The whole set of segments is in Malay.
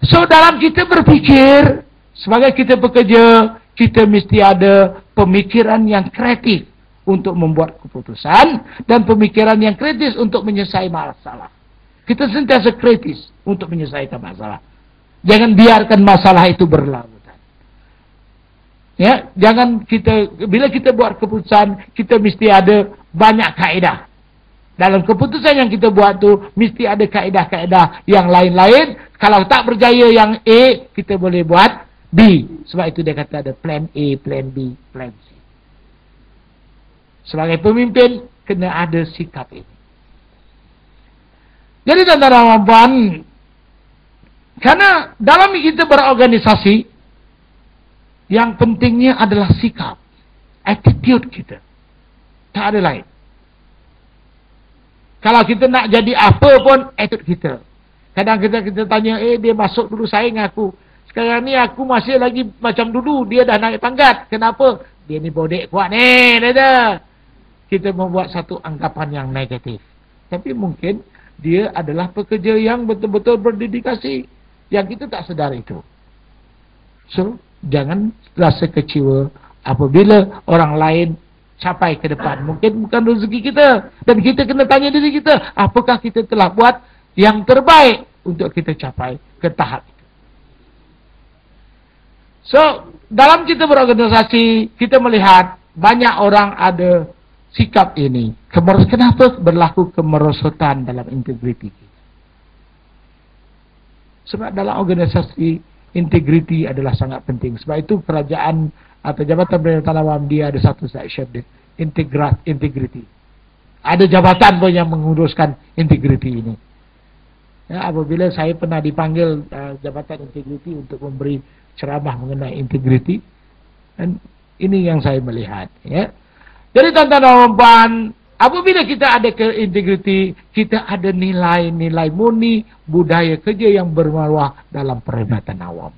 So, dalam kita berpikir, sebagai kita bekerja, kita mesti ada pemikiran yang kreatif untuk membuat keputusan, dan pemikiran yang kritis untuk menyelesaikan masalah. Kita sentiasa kritis untuk menyelesaikan masalah. Jangan biarkan masalah itu berlarut. Ya, jangan bila kita buat keputusan, kita mesti ada banyak kaedah. Dalam keputusan yang kita buat tu, mesti ada kaedah-kaedah yang lain-lain. Kalau tak berjaya yang A, kita boleh buat B. Sebab itu dia kata ada plan A, plan B, plan C. Sebagai pemimpin, kena ada sikap ini. Jadi tuan-tuan dan puan, karena dalam kita berorganisasi, yang pentingnya adalah sikap, attitude kita. Tak ada lain. Kalau kita nak jadi apa pun, attitude kita. Kadang kita tanya, dia masuk dulu saya dengan aku. Sekarang ni aku masih lagi macam dulu, dia dah naik pangkat. Kenapa? Dia ni bodek kuat ni, dia. Kita membuat satu anggapan yang negatif. Tapi mungkin dia adalah pekerja yang betul-betul berdedikasi. Yang kita tak sedar itu. So, jangan rasa kecewa apabila orang lain capai ke depan. Mungkin bukan rezeki kita. Dan kita kena tanya diri kita, apakah kita telah buat yang terbaik untuk kita capai ke tahap itu. So, dalam kita berorganisasi, kita melihat banyak orang ada sikap ini. Kenapa berlaku kemerosotan dalam integriti kita? Sebab dalam organisasi, integriti adalah sangat penting. Sebab itu kerajaan atau Jabatan Perintah Awam dia ada satu section dia, integriti. Ada jabatan pun yang menguruskan integriti ini. Ya, apabila saya pernah dipanggil Jabatan Integriti untuk memberi ceramah mengenai integriti, dan ini yang saya melihat. Ya. Jadi tuan-tuan dan puan, apabila kita ada ke integriti, kita ada nilai-nilai murni budaya kerja yang bermaruah dalam perkhidmatan awam.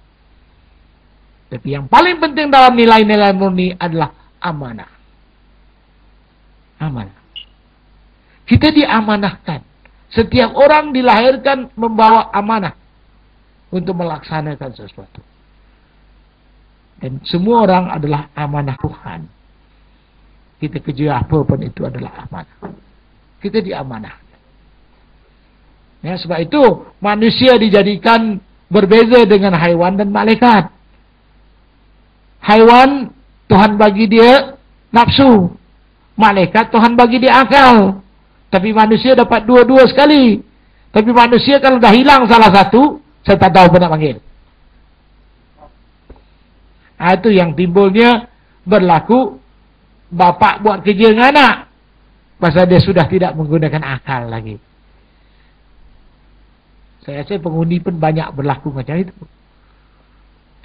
Tapi yang paling penting dalam nilai-nilai murni adalah amanah. Amanah. Kita diamanahkan. Setiap orang dilahirkan membawa amanah untuk melaksanakan sesuatu. Dan semua orang adalah amanah Tuhan. Kita kerja apa pun itu adalah amanah. Kita diamanahkan. Ya, sebab itu manusia dijadikan berbeza dengan haiwan dan malaikat. Haiwan Tuhan bagi dia nafsu. Malaikat Tuhan bagi dia akal. Tapi manusia dapat dua-dua sekali. Tapi manusia kalau dah hilang salah satu, saya tak tahu apa nak panggil. Itu yang timbulnya berlaku bapak buat kerja dengan anak. Pasal dia sudah tidak menggunakan akal lagi. Saya rasa pengundi pun banyak berlaku macam itu.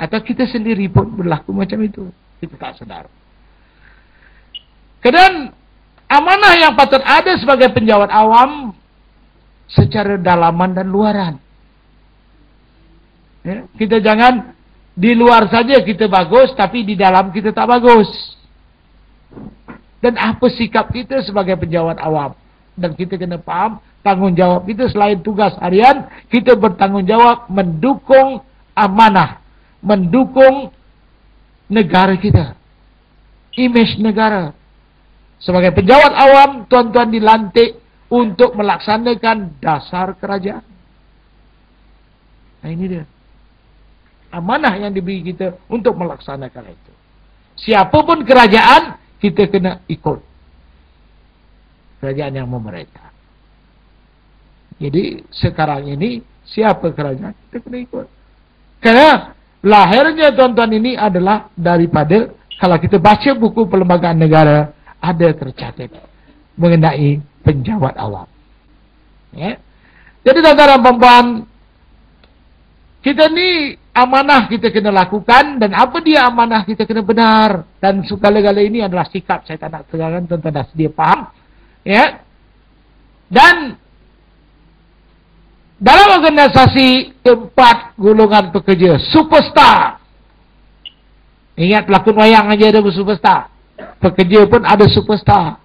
Atau kita sendiri pun berlaku macam itu. Kita tak sedar. Kemudian amanah yang patut ada sebagai penjawat awam secara dalaman dan luaran. Ya, kita jangan di luar saja kita bagus, tapi di dalam kita tak bagus. Dan apa sikap kita sebagai penjawat awam? Dan kita kena faham tanggungjawab kita selain tugas harian, kita bertanggungjawab mendukung amanah, mendukung negara kita, imej negara. Sebagai penjawat awam, tuan-tuan dilantik untuk melaksanakan dasar kerajaan. Nah ini dia. Amanah yang diberi kita untuk melaksanakan itu. Siapapun kerajaan, kita kena ikut. Kerajaan yang memerintah. Jadi sekarang ini, siapa kerajaan, kita kena ikut. Karena lahirnya tuan-tuan ini adalah daripada, kalau kita baca buku perlembagaan negara, ada tercatat mengenai penjawat awam. Ya. Jadi tuan-tuan dan puan, kita ni amanah kita kena lakukan, dan apa dia amanah kita kena benar. Dan segala-gala ini adalah sikap, saya tak nak terangkan, tuan-tuan dah sedia faham. Ya. Dan dalam organisasi 4 golongan pekerja, superstar. Ingat pelakon wayang aja ada superstar. Pekerja pun ada superstar.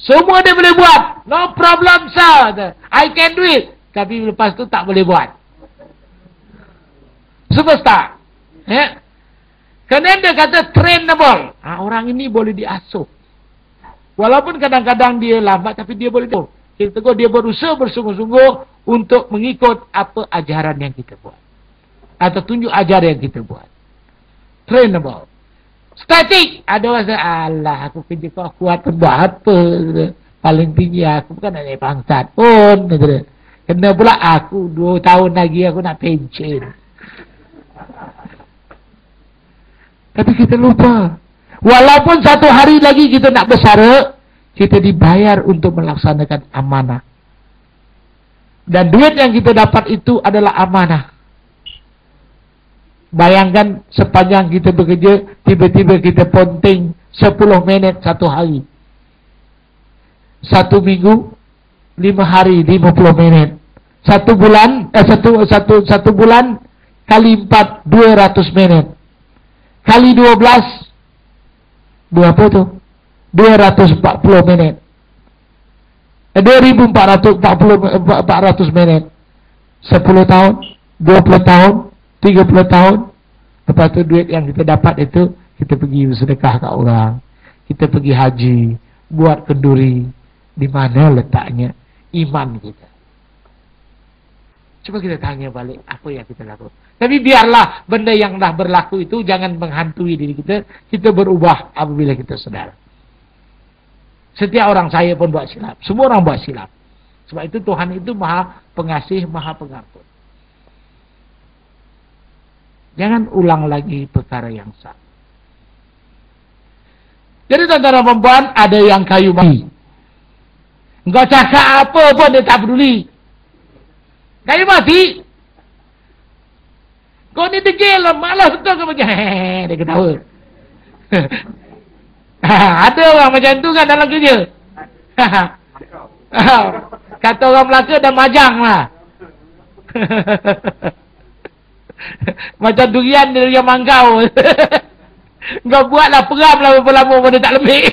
Semua dia boleh buat. No problem sir. I can do it. Tapi lepas tu tak boleh buat. Superstar. Ya. Karena dia kata trainable. Orang ini boleh diasuh. Walaupun kadang-kadang dia lambat, tapi dia boleh tahu. Kita tegur dia berusaha bersungguh-sungguh untuk mengikut apa ajaran yang kita buat. Atau tunjuk ajaran yang kita buat. Trainable. Static. Ada rasa, alah aku kerja kau kuat pun buat apa. Paling tinggi aku bukan nak naik pangkat pun. Kena pula aku 2 tahun lagi aku nak pension. Tapi kita lupa. Walaupun 1 hari lagi kita nak bersara, kita dibayar untuk melaksanakan amanah. Dan duit yang kita dapat itu adalah amanah. Bayangkan sepanjang kita bekerja, tiba-tiba kita ponting 10 minit 1 hari. 1 minggu, 5 hari, 50 minit. 1 bulan, satu bulan kali 4, 200 menit. Kali 12, berapa tu? 240 minit. 2400 menit. 10 tahun, 20 tahun, 30 tahun. Lepas tu duit yang kita dapat itu, kita pergi bersedekah kat orang. Kita pergi haji, buat kenduri. Di mana letaknya iman kita? Cuba kita tanya balik apa yang kita lakukan. Tapi biarlah benda yang dah berlaku itu jangan menghantui diri kita. Kita berubah apabila kita sedar. Setiap orang, saya pun buat silap. Semua orang buat silap. Sebab itu Tuhan itu Maha Pengasih, Maha Pengampun. Jangan ulang lagi perkara yang sama. Jadi tuan-tuan dan perempuan, ada yang kayu mati. Engkau cakap apa pun dia tak peduli. Kayu mati. Kau ni degil lah, malas betul kau macam dia ketawa. Ada orang macam tu kan dalam kerja. Kata orang Melaka dah majang lah. Macam durian dari yang mangkau. Kau buatlah peram lah berapa lama pun dia tak lebih.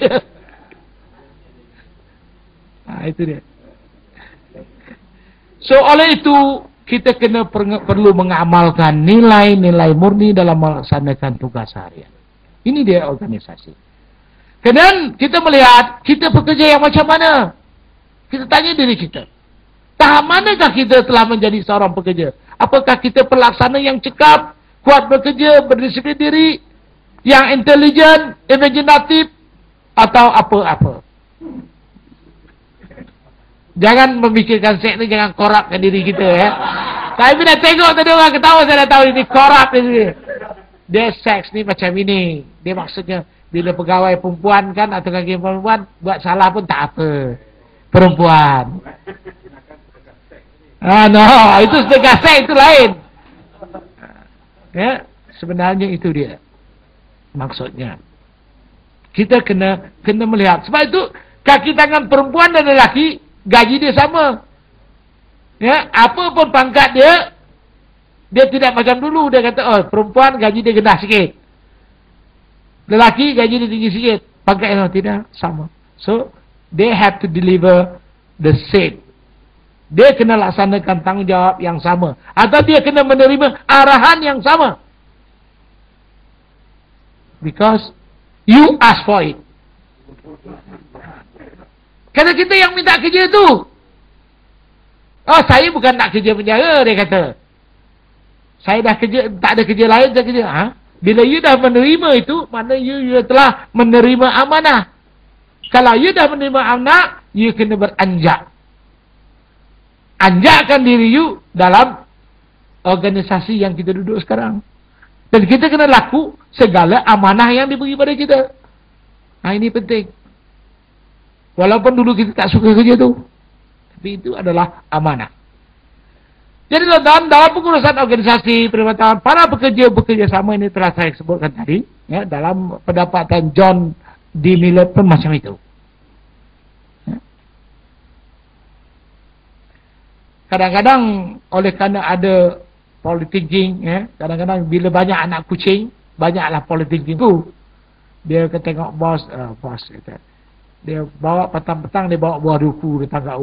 Itu dia. So oleh itu kita perlu mengamalkan nilai-nilai murni dalam melaksanakan tugas harian. Ini dia organisasi. Kemudian kita melihat kita bekerja yang macam mana. Kita tanya diri kita. Tahap manakah kita telah menjadi seorang pekerja? Apakah kita pelaksana yang cekap, kuat bekerja, berdisiplin diri, yang intelijen, imaginatif, atau apa-apa? Jangan memikirkan seks ni, jangan korapkan diri kita ya. Tapi bila tengok tadi orang ketawa, saya dah tahu ini korap dia. Dia seks ni macam ini. Dia maksudnya bila pegawai perempuan kan atau kaki perempuan buat salah pun tak apa. Perempuan. No, itu sedekah seks itu lain. Ya, sebenarnya itu dia maksudnya. Kita kena melihat. Sebab itu kaki tangan perempuan dan lelaki gaji dia sama. Ya, apa pun pangkat dia tidak macam dulu. Dia kata, oh, perempuan gaji dia rendah sikit. Lelaki gaji dia tinggi sikit. Pangkat tidak sama. So, they have to deliver the same. Dia kena laksanakan tanggungjawab yang sama. Atau dia kena menerima arahan yang sama. Because you ask for it. Karena kita yang minta kerja tu. Oh, saya bukan nak kerja penjara, dia kata. Saya dah kerja, tak ada kerja lain, saya kerja. Bila you dah menerima itu, maknanya you telah menerima amanah. Kalau you dah menerima amanah, you kena beranjak. Anjakkan diri you dalam organisasi yang kita duduk sekarang. Dan kita kena laku segala amanah yang diberi pada kita. Ini penting. Walaupun dulu kita tak suka kerja tu. Tapi itu adalah amanah. Jadi dalam pengurusan organisasi perkhidmatan, para pekerja bekerja sama ini telah saya sebutkan tadi. Ya, dalam pendapatan John D. Miller pun macam itu. Ya. Kadang-kadang oleh kerana ada politicking, ya, kadang-kadang bila banyak anak kucing, banyaklah politicking tu. Dia tengok bos, kata. Dia bawa petang-petang, dia bawa buah duku, dia tangkap